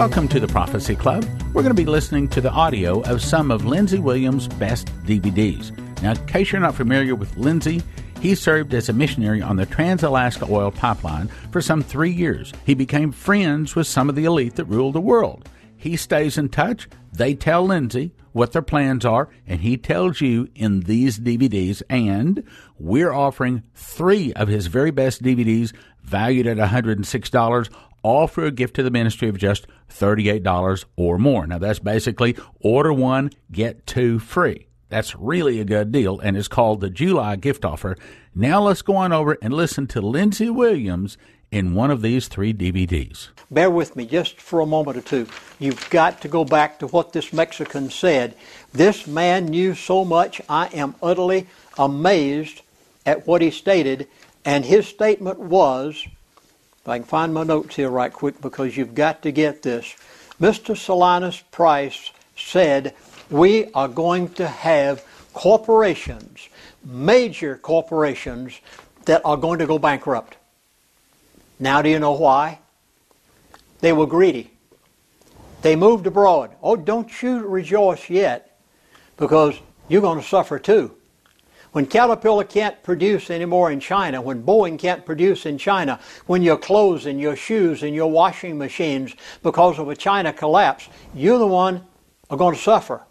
Welcome to the Prophecy Club. We're going to be listening to the audio of some of Lindsey Williams' best DVDs. Now, in case you're not familiar with Lindsey, he served as a missionary on the Trans-Alaska Oil Pipeline for some 3 years. He became friends with some of the elite that ruled the world. He stays in touch. They tell Lindsey what their plans are, and he tells you in these DVDs. And we're offering 3 of his very best DVDs valued at $106, all for a gift to the ministry of just $38 or more. Now, that's basically order 1, get 2 free. That's really a good deal, and it's called the July gift offer. Now let's go on over and listen to Lindsey Williams in one of these 3 DVDs. Bear with me just for a moment or two. You've got to go back to what this Mexican said. This man knew so much. I am utterly amazed at what he stated, and his statement was, if I can find my notes here right quick because you've got to get this. Mr. Solanus Price said, we are going to have corporations, major corporations, that are going to go bankrupt. Now do you know why? They were greedy. They moved abroad. Oh, don't you rejoice yet, because you're going to suffer too. When Caterpillar can't produce anymore in China, when Boeing can't produce in China, when your clothes and your shoes and your washing machines, because of a China collapse, you're the one are going to suffer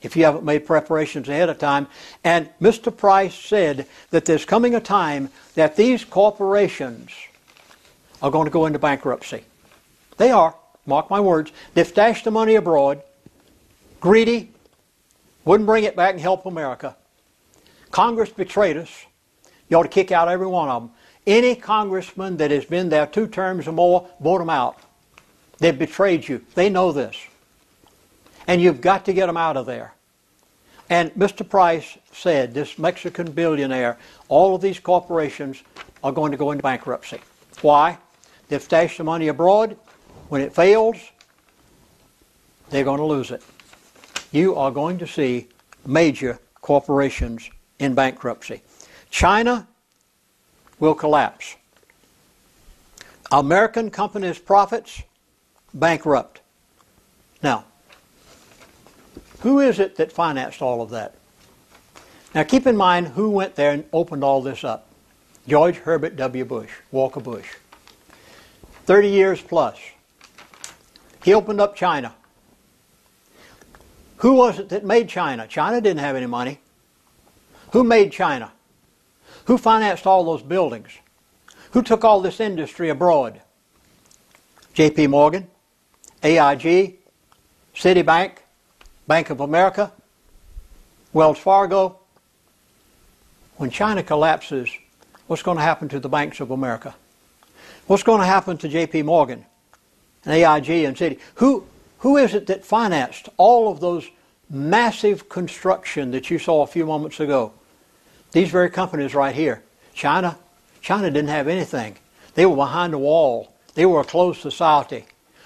if you haven't made preparations ahead of time. And Mr. Price said that there's coming a time that these corporations are going to go into bankruptcy. They are, mark my words. They've stashed the money abroad, greedy, wouldn't bring it back and help America. Congress betrayed us. You ought to kick out every one of them. Any congressman that has been there 2 terms or more, vote them out. They've betrayed you. They know this. And you've got to get them out of there. And Mr. Price said, this Mexican billionaire, all of these corporations are going to go into bankruptcy. Why? They've stashed the money abroad. When it fails, they're going to lose it. You are going to see major corporations in bankruptcy. China will collapse. American companies' profits, bankrupt. Now, who is it that financed all of that? Now keep in mind who went there and opened all this up. George Herbert W. Bush, Walker Bush. 30 years plus. He opened up China. Who was it that made China? China didn't have any money. Who made China? Who financed all those buildings? Who took all this industry abroad? J.P. Morgan, AIG, Citibank, Bank of America, Wells Fargo. When China collapses, what's going to happen to the banks of America? What's going to happen to J.P. Morgan and AIG and Citi? Who is it that financed all of those massive construction that you saw a few moments ago? These very companies right here. China didn't have anything. They were behind the wall. They were a closed society.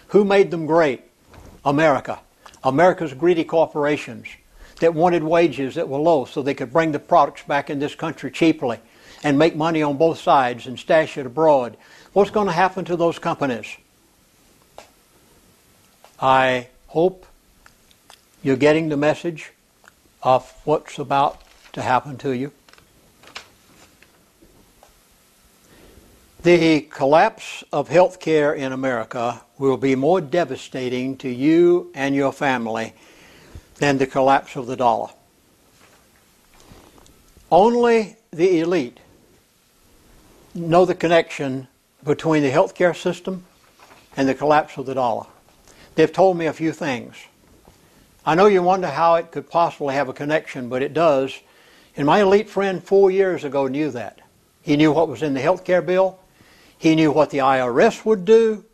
Who made them great? America. America's greedy corporations that wanted wages that were low so they could bring the products back in this country cheaply and make money on both sides and stash it abroad. What's going to happen to those companies? I hope you're getting the message of what's about to happen to you. The collapse of health care in America will be more devastating to you and your family than the collapse of the dollar. Only the elite know the connection between the health care system and the collapse of the dollar. They've told me a few things. I know you wonder how it could possibly have a connection, but it does. And my elite friend 4 years ago knew that. He knew what was in the health care bill. He knew what the IRS would do.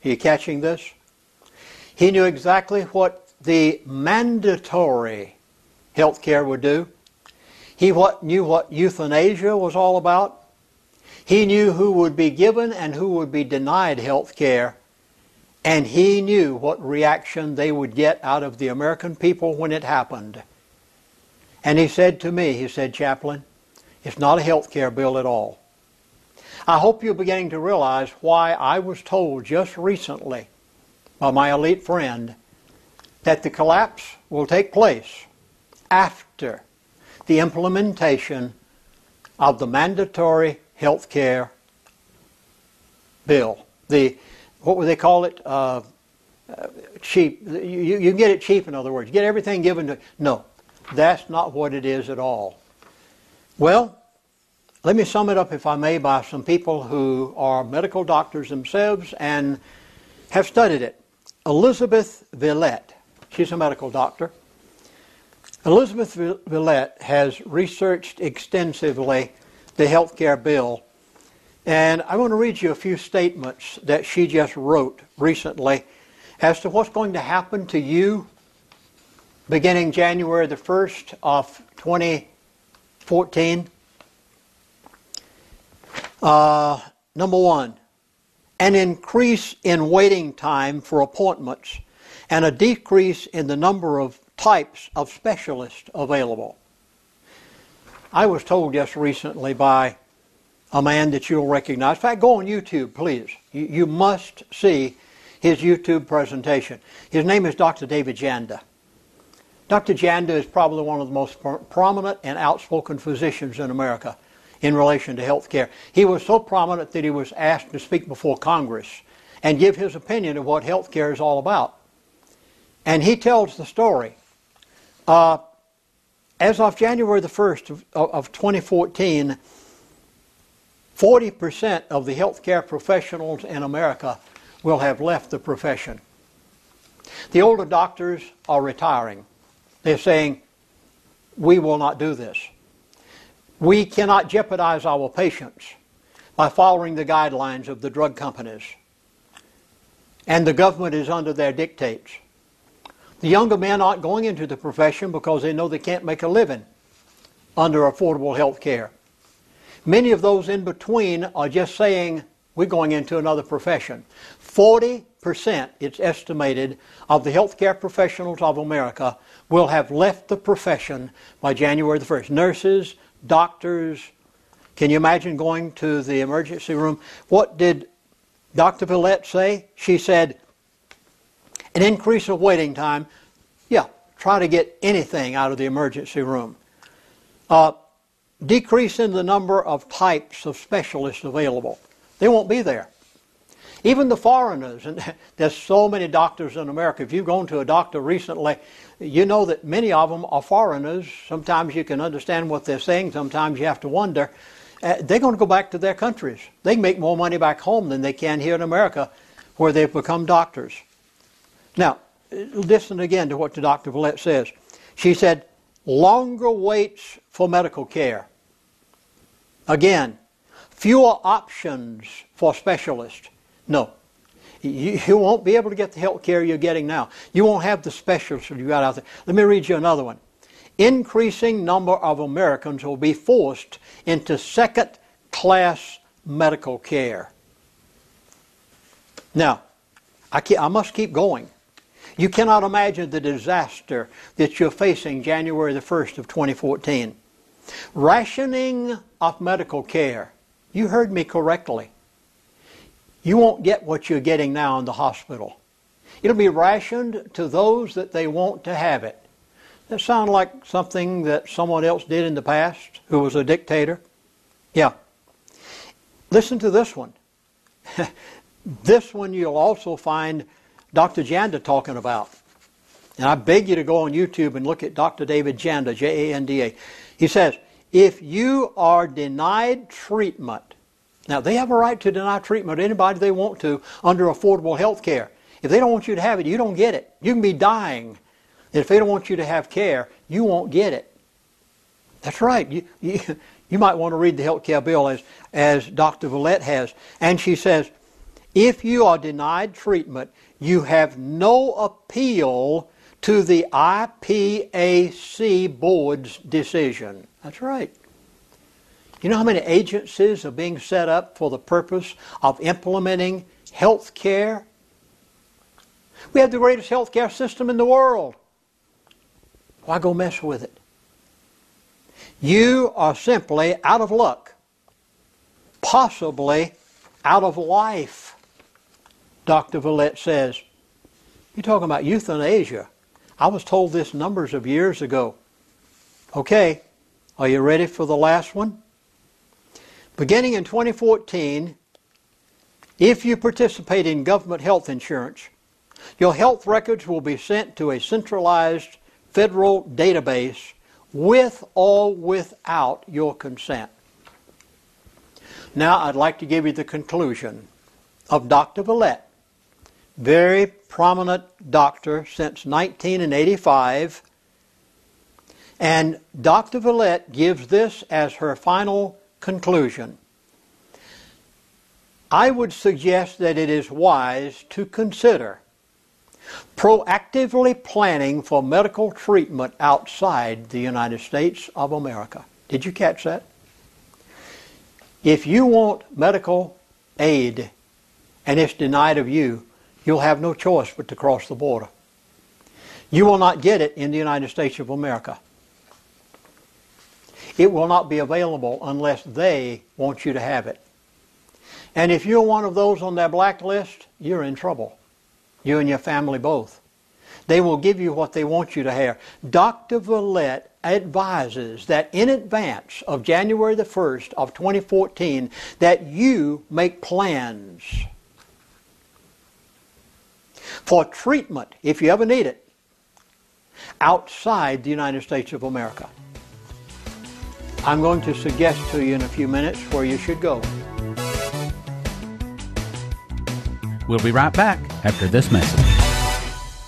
Are you catching this? He knew exactly what the mandatory health care would do. He knew what euthanasia was all about. He knew who would be given and who would be denied health care. And he knew what reaction they would get out of the American people when it happened. And he said to me, he said, Chaplain, it's not a health care bill at all. I hope you're beginning to realize why I was told just recently by my elite friend that the collapse will take place after the implementation of the mandatory health care bill. What would they call it? Cheap. You get it cheap, in other words. You get everything given to... No, that's not what it is at all. Well, let me sum it up, if I may, by some people who are medical doctors themselves and have studied it. Elizabeth Villette, she's a medical doctor. Elizabeth Villette has researched extensively the health care bill, and I want to read you a few statements that she just wrote recently as to what's going to happen to you beginning January the 1st of 2014. Number one, an increase in waiting time for appointments and a decrease in the number of types of specialists available. I was told just recently by a man that you'll recognize. In fact, go on YouTube, please. You must see his YouTube presentation. His name is Dr. David Janda. Dr. Janda is probably one of the most prominent and outspoken physicians in America in relation to health care. He was so prominent that he was asked to speak before Congress and give his opinion of what health care is all about. And he tells the story. As of January the 1st of 2014, 40% of the healthcare professionals in America will have left the profession. The older doctors are retiring. They're saying, we will not do this. We cannot jeopardize our patients by following the guidelines of the drug companies. And the government is under their dictates. The younger men aren't going into the profession because they know they can't make a living under affordable health care. Many of those in between are just saying, we're going into another profession. 40%, it's estimated, of the healthcare professionals of America will have left the profession by January the 1st. Nurses, doctors. Can you imagine going to the emergency room? What did Dr. Villette say? She said, an increase of waiting time. Yeah, try to get anything out of the emergency room. Decrease in the number of types of specialists available. They won't be there. Even the foreigners, and there's so many doctors in America. If you've gone to a doctor recently, you know that many of them are foreigners. Sometimes you can understand what they're saying. Sometimes you have to wonder. They're going to go back to their countries. They can make more money back home than they can here in America, where they've become doctors. Now, listen again to what Dr. Villette says. She said, longer waits for medical care. Again, fewer options for specialists. No, you won't be able to get the health care you're getting now. You won't have the specialists you got out there. Let me read you another one. Increasing number of Americans will be forced into second-class medical care. Now, I must keep going. You cannot imagine the disaster that you're facing January the 1st of 2014. Rationing of medical care. You heard me correctly. You won't get what you're getting now in the hospital. It'll be rationed to those that they want to have it. That sound like something that someone else did in the past who was a dictator? Yeah. Listen to this one. This one you'll also find Dr. Janda talking about. And I beg you to go on YouTube and look at Dr. David Janda, J-A-N-D-A. He says, if you are denied treatment, now they have a right to deny treatment to anybody they want to under affordable health care. If they don't want you to have it, you don't get it. You can be dying. If they don't want you to have care, you won't get it. That's right. You might want to read the health care bill as Dr. Villette has. And she says, if you are denied treatment, you have no appeal to the IPAC board's decision. That's right. You know how many agencies are being set up for the purpose of implementing health care? We have the greatest health care system in the world. Why go mess with it? You are simply out of luck, possibly out of life, Dr. Villette says. You're talking about euthanasia. I was told this numbers of years ago. Okay, are you ready for the last one? Beginning in 2014, if you participate in government health insurance, your health records will be sent to a centralized federal database with or without your consent. Now I'd like to give you the conclusion of Dr. Villette, very prominent doctor since 1985. And Dr. Villette gives this as her final conclusion. I would suggest that it is wise to consider proactively planning for medical treatment outside the United States of America. Did you catch that? If you want medical aid and it's denied of you, you'll have no choice but to cross the border. You will not get it in the United States of America. It will not be available unless they want you to have it. And if you're one of those on their blacklist, you're in trouble. You and your family both. They will give you what they want you to have. Dr. Villette advises that in advance of January the 1st of 2014 that you make plans for treatment, if you ever need it, outside the United States of America. I'm going to suggest to you in a few minutes where you should go. We'll be right back after this message.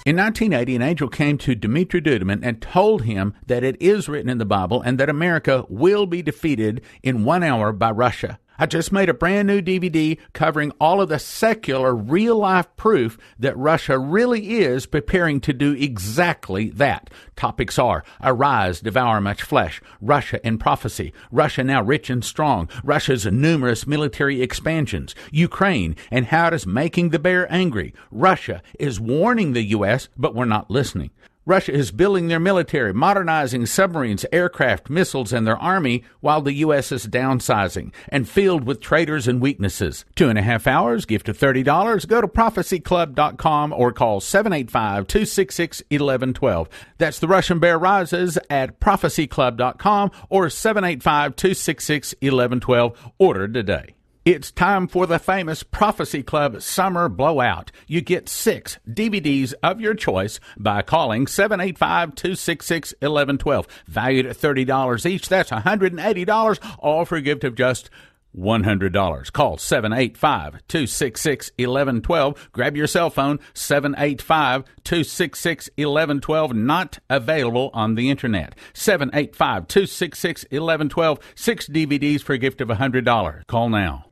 In 1980, an angel came to Dmitri Duduman and told him that it is written in the Bible and that America will be defeated in 1 hour by Russia. I just made a brand new DVD covering all of the secular, real-life proof that Russia really is preparing to do exactly that. Topics are: Arise, Devour Much Flesh, Russia in Prophecy, Russia Now Rich and Strong, Russia's numerous military expansions, Ukraine, and how it is making the bear angry. Russia is warning the U.S., but we're not listening. Russia is building their military, modernizing submarines, aircraft, missiles, and their army while the U.S. is downsizing and filled with traitors and weaknesses. 2.5 hours, gift of $30. Go to prophecyclub.com or call 785-266-1112. That's The Russian Bear Rises at prophecyclub.com or 785-266-1112. Order today. It's time for the famous Prophecy Club Summer Blowout. You get 6 DVDs of your choice by calling 785-266-1112. Valued at $30 each, that's $180, all for a gift of just $100. Call 785-266-1112. Grab your cell phone, 785-266-1112. Not available on the internet. 785-266-1112. 6 DVDs for a gift of $100. Call now.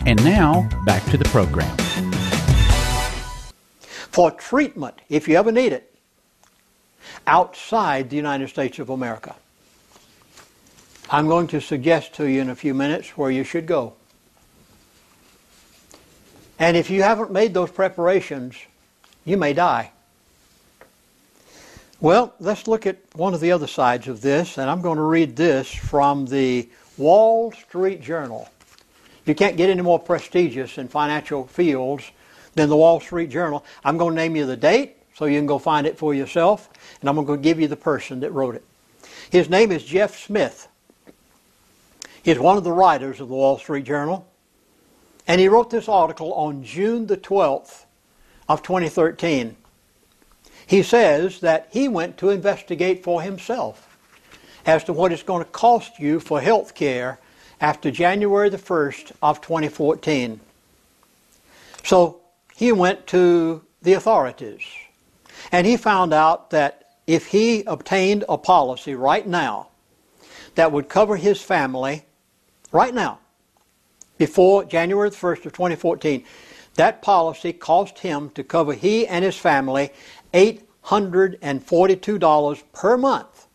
And now, back to the program. For treatment, if you ever need it, outside the United States of America. I'm going to suggest to you in a few minutes where you should go. And if you haven't made those preparations, you may die. Well, let's look at one of the other sides of this, and I'm going to read this from the Wall Street Journal. You can't get any more prestigious in financial fields than the Wall Street Journal. I'm going to name you the date so you can go find it for yourself, and I'm going to give you the person that wrote it. His name is Jeff Smith. He's one of the writers of the Wall Street Journal, and he wrote this article on June the 12th of 2013. He says that he went to investigate for himself as to what it's going to cost you for health care after January the 1st of 2014. So he went to the authorities, and he found out that if he obtained a policy right now that would cover his family right now, before January the 1st of 2014, that policy cost him to cover he and his family $842 per month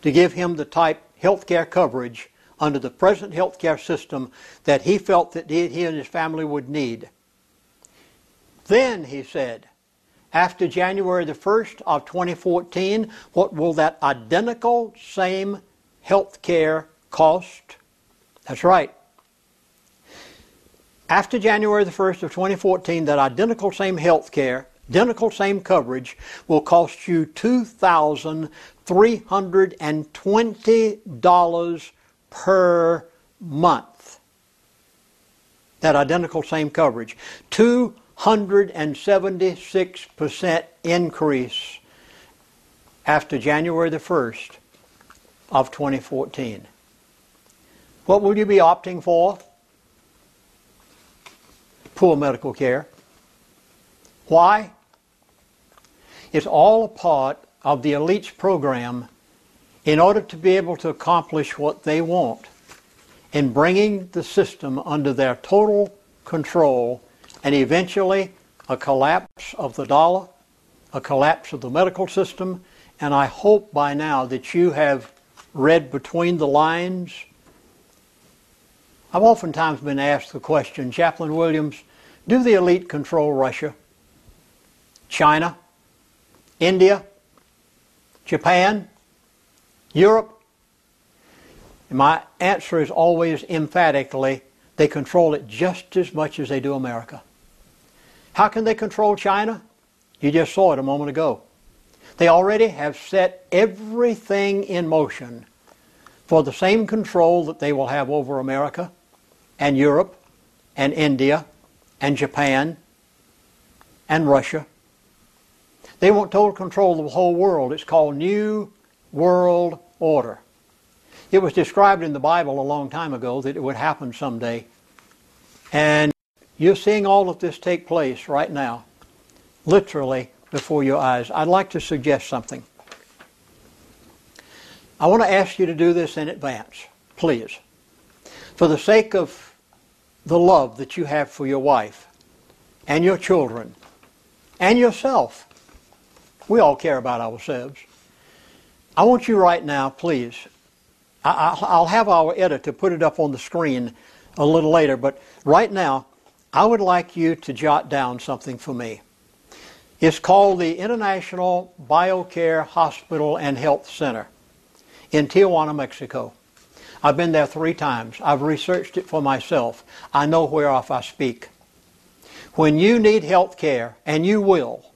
to give him the type health care coverage under the present health care system that he felt that he and his family would need. Then, he said, after January the 1st of 2014, what will that identical same health care cost? That's right. After January the 1st of 2014, that identical same health care identical same coverage, will cost you $2,320 per month. That identical same coverage. 276% increase after January the 1st of 2014. What will you be opting for? Poor medical care. Why? It's all a part of the elite's program in order to be able to accomplish what they want in bringing the system under their total control, and eventually a collapse of the dollar, a collapse of the medical system. And I hope by now that you have read between the lines. I've oftentimes been asked the question, Chaplain Williams, do the elite control Russia, China, India, Japan, Europe? And my answer is always emphatically, they control it just as much as they do America. How can they control China? You just saw it a moment ago. They already have set everything in motion for the same control that they will have over America and Europe and India and Japan and Russia. They want total control of the whole world. It's called New World Order. It was described in the Bible a long time ago that it would happen someday. And you're seeing all of this take place right now, literally before your eyes. I'd like to suggest something. I want to ask you to do this in advance, please. For the sake of the love that you have for your wife and your children and yourself. We all care about ourselves. I want you right now, please. I'll have our editor put it up on the screen a little later, but right now, I would like you to jot down something for me. It's called the International BioCare Hospital and Health Center in Tijuana, Mexico. I've been there 3 times. I've researched it for myself. I know whereof I speak. When you need health care, and you will,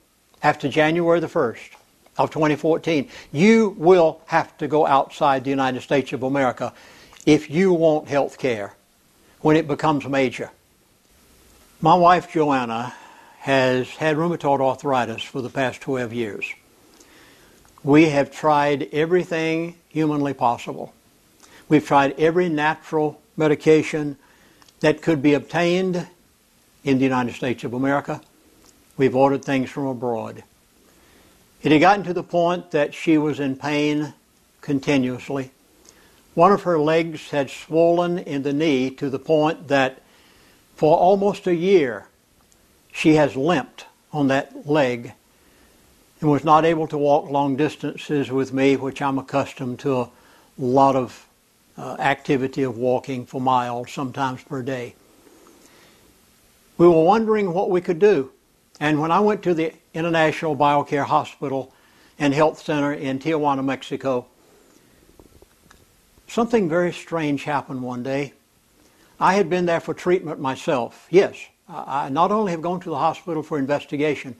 after January the 1st of 2014, you will have to go outside the United States of America if you want health care when it becomes major. My wife, Joanna, has had rheumatoid arthritis for the past 12 years. We have tried everything humanly possible. We've tried every natural medication that could be obtained in the United States of America. We've ordered things from abroad. It had gotten to the point that she was in pain continuously. One of her legs had swollen in the knee to the point that for almost a year she has limped on that leg and was not able to walk long distances with me, which I'm accustomed to a lot of activity of walking for miles, sometimes per day. We were wondering what we could do. And when I went to the International BioCare Hospital and Health Center in Tijuana, Mexico, something very strange happened one day. I had been there for treatment myself. Yes, I not only have gone to the hospital for investigation,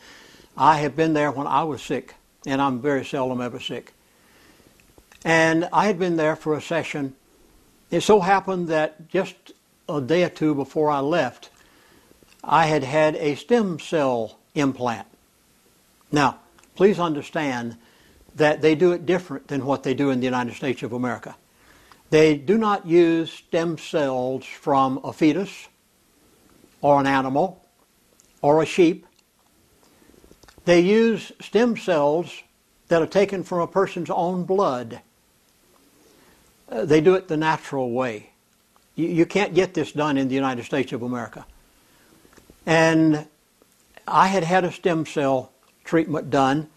I have been there when I was sick, and I'm very seldom ever sick. And I had been there for a session. It so happened that just a day or two before I left, I had had a stem cell implant. Now, please understand that they do it different than what they do in the United States of America. They do not use stem cells from a fetus or an animal or a sheep. They use stem cells that are taken from a person's own blood. They do it the natural way. You can't get this done in the United States of America. And I had had a stem cell treatment done,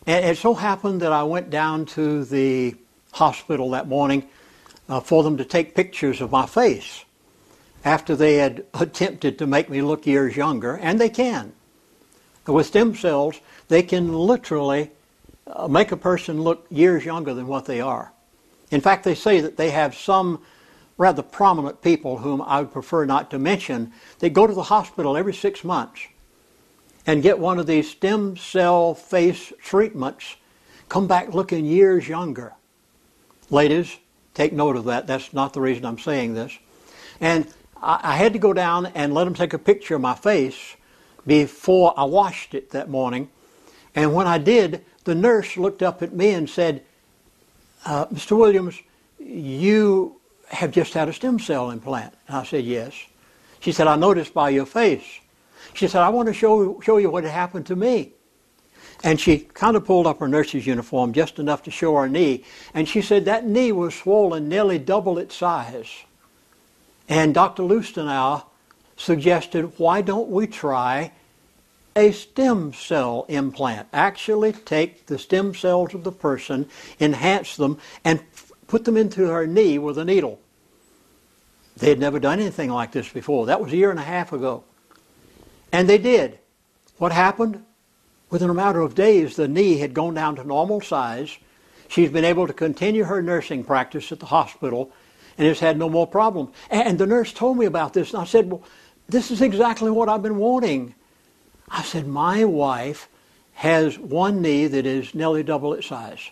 and it so happened that I went down to the hospital that morning for them to take pictures of my face after they had attempted to make me look years younger, and they can. With stem cells, they can literally make a person look years younger than what they are. In fact, they say that they have some rather prominent people whom I would prefer not to mention. They go to the hospital every 6 months, and get one of these stem cell face treatments, come back looking years younger. Ladies, take note of that. That's not the reason I'm saying this. And I had to go down and let them take a picture of my face before I washed it that morning. And when I did, the nurse looked up at me and said, Mr. Williams, you have just had a stem cell implant. And I said, yes. She said, I noticed by your face. She said, I want to show you what had happened to me. And she kind of pulled up her nurse's uniform just enough to show her knee. And she said that knee was swollen nearly double its size. And Dr. Lustenau suggested, why don't we try a stem cell implant? Actually take the stem cells of the person, enhance them, and put them into her knee with a needle. They had never done anything like this before. That was a year and a half ago. And they did. What happened? Within a matter of days, the knee had gone down to normal size. She's been able to continue her nursing practice at the hospital and has had no more problems. And the nurse told me about this, and I said, well, this is exactly what I've been wanting. I said, my wife has one knee that is nearly double its size.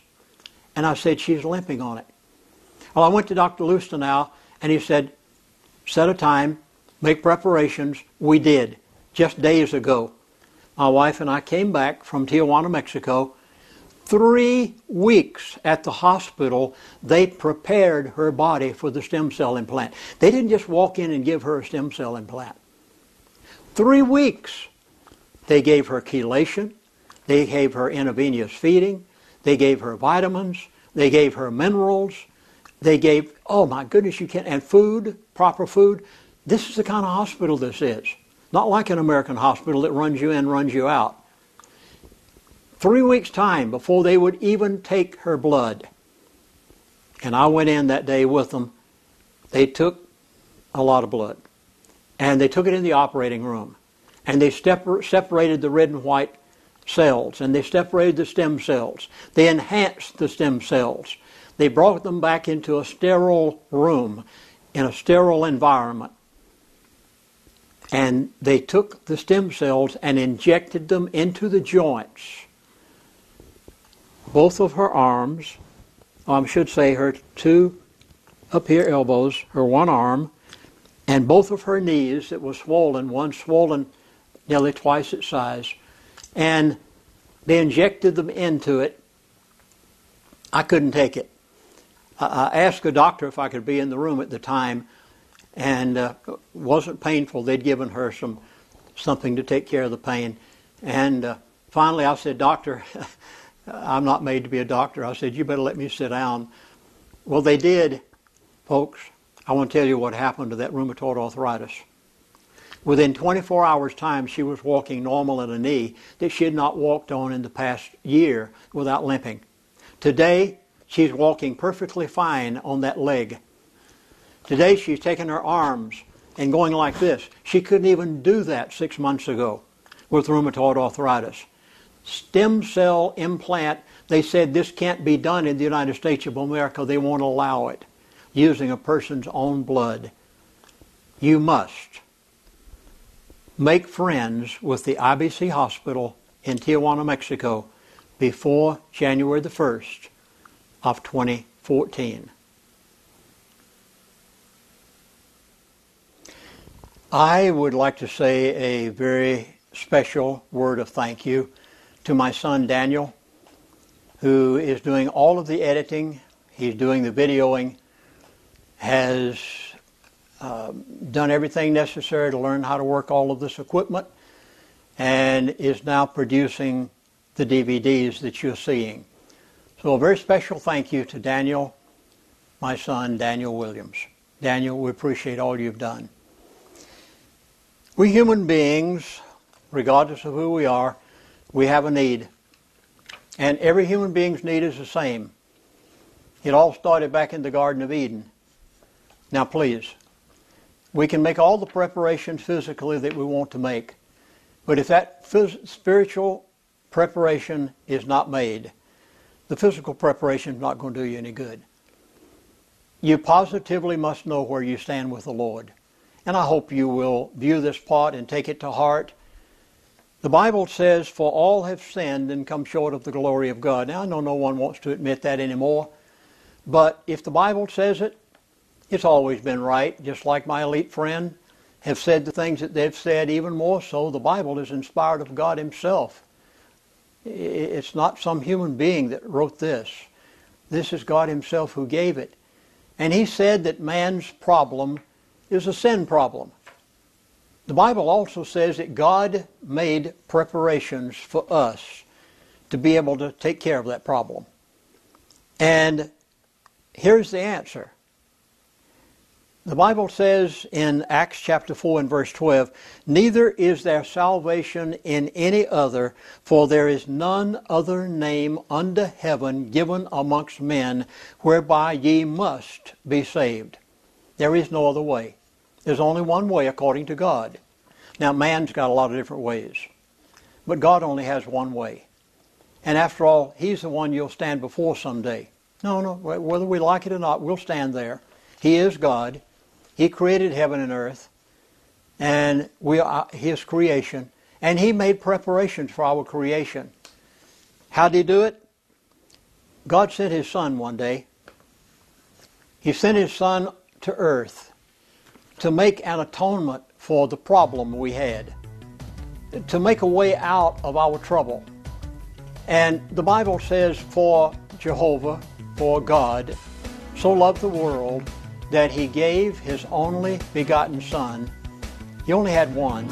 And I said, she's limping on it. Well, I went to Dr. Lustenau, and he said, set a time, make preparations. We did, just days ago. My wife and I came back from Tijuana, Mexico. 3 weeks at the hospital, they prepared her body for the stem cell implant. They didn't just walk in and give her a stem cell implant. 3 weeks. They gave her chelation. They gave her intravenous feeding. They gave her vitamins. They gave her minerals. They gave, oh my goodness, you can't, and food, proper food. This is the kind of hospital this is. Not like an American hospital that runs you in, runs you out. 3 weeks' time before they would even take her blood. And I went in that day with them. They took a lot of blood. And they took it in the operating room. And they separated the red and white cells. And they separated the stem cells. They enhanced the stem cells. They brought them back into a sterile room, in a sterile environment. And they took the stem cells and injected them into the joints. Both of her arms, I should say her two up here elbows, her one arm, and both of her knees that was swollen, one swollen nearly twice its size. And they injected them into it. I couldn't take it. I asked a doctor if I could be in the room at the time, and it wasn't painful. They'd given her something to take care of the pain. And finally I said, Doctor, I'm not made to be a doctor. I said, you better let me sit down. Well, they did, folks. I want to tell you what happened to that rheumatoid arthritis. Within 24 hours' time, she was walking normal in a knee that she had not walked on in the past year without limping. Today, she's walking perfectly fine on that leg. Today she's taking her arms and going like this. She couldn't even do that 6 months ago with rheumatoid arthritis. Stem cell implant, they said this can't be done in the United States of America. They won't allow it using a person's own blood. You must make friends with the IBC Hospital in Tijuana, Mexico before January the 1st of 2014. I would like to say a very special word of thank you to my son Daniel, who is doing all of the editing. He's doing the videoing, has done everything necessary to learn how to work all of this equipment, and is now producing the DVDs that you're seeing. So a very special thank you to Daniel, my son, Daniel Williams. Daniel, we appreciate all you've done. We human beings, regardless of who we are, we have a need. And every human being's need is the same. It all started back in the Garden of Eden. Now please, we can make all the preparations physically that we want to make. But if that spiritual preparation is not made, the physical preparation is not going to do you any good. You positively must know where you stand with the Lord. And I hope you will view this part and take it to heart. The Bible says, for all have sinned and come short of the glory of God. Now, I know no one wants to admit that anymore, but if the Bible says it, it's always been right. Just like my elite friend have said the things that they've said, even more so, the Bible is inspired of God Himself. It's not some human being that wrote this. This is God Himself who gave it. And He said that man's problem is a sin problem. The Bible also says that God made preparations for us to be able to take care of that problem. And here's the answer. The Bible says in Acts chapter 4 and verse 12, neither is there salvation in any other, for there is none other name under heaven given amongst men whereby ye must be saved. There is no other way. There's only one way according to God. Now, man's got a lot of different ways, but God only has one way. And after all, He's the one you'll stand before someday. No, whether we like it or not, we'll stand there. He is God. He created heaven and earth, and we are His creation, and He made preparations for our creation. How did He do it? God sent His Son one day. He sent His Son to earth to make an atonement for the problem we had, to make a way out of our trouble. And the Bible says, for Jehovah, for God, so loved the world that He gave His only begotten Son. He only had one,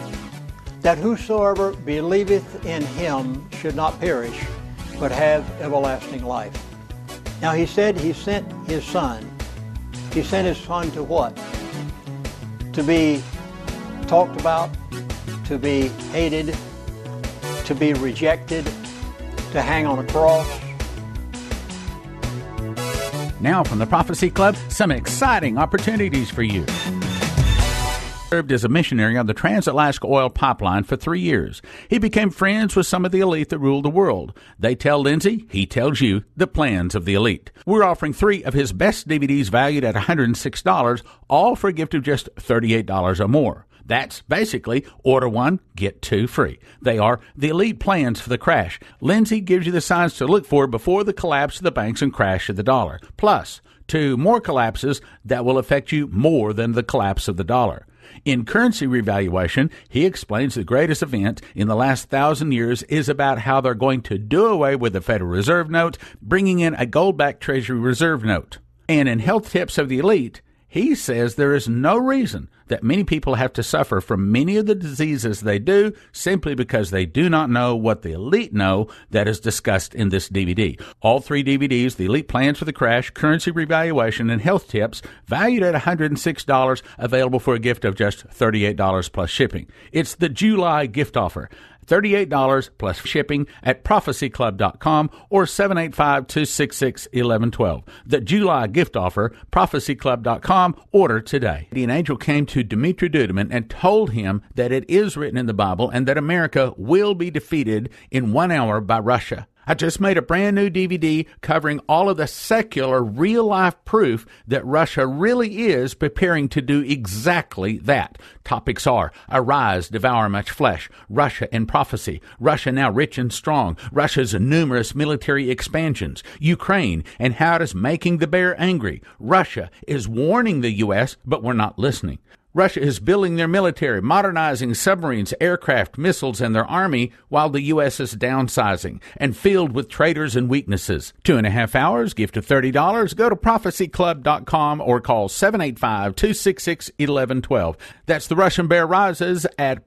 that whosoever believeth in Him should not perish, but have everlasting life. Now He said He sent His Son. He sent His Son to what? To be talked about, to be hated, to be rejected, to hang on a cross. Now from the Prophecy Club, some exciting opportunities for you. Served as a missionary on the Trans-Alaska Oil Pipeline for 3 years. He became friends with some of the elite that ruled the world. They tell Lindsey, he tells you, the plans of the elite. We're offering 3 of his best DVDs valued at $106, all for a gift of just $38 or more. That's basically order 1, get 2 free. They are the elite plans for the crash. Lindsey gives you the signs to look for before the collapse of the banks and crash of the dollar. Plus, 2 more collapses that will affect you more than the collapse of the dollar. In Currency Revaluation, he explains the greatest event in the last 1,000 years is about how they're going to do away with the Federal Reserve note, bringing in a gold-backed Treasury Reserve note. And in Health Tips of the Elite, he says there is no reason that many people have to suffer from many of the diseases they do simply because they do not know what the elite know that is discussed in this DVD. All 3 DVDs, the Elite Plans for the Crash, Currency Revaluation, and Health Tips, valued at $106, available for a gift of just $38 plus shipping. It's the July gift offer. $38 plus shipping at prophecyclub.com or 785-266-1112. The July gift offer, prophecyclub.com. Order today. An angel came to Dmitri Duduman and told him that it is written in the Bible and that America will be defeated in 1 hour by Russia. I just made a brand new DVD covering all of the secular, real-life proof that Russia really is preparing to do exactly that. Topics are Arise, Devour Much Flesh, Russia and Prophecy, Russia Now Rich and Strong, Russia's numerous military expansions, Ukraine, and how it is making the bear angry. Russia is warning the U.S., but we're not listening. Russia is building their military, modernizing submarines, aircraft, missiles, and their army while the U.S. is downsizing and filled with traitors and weaknesses. 2.5 hours, gift of $30. Go to prophecyclub.com or call 785-266-1112. That's The Russian Bear Rises at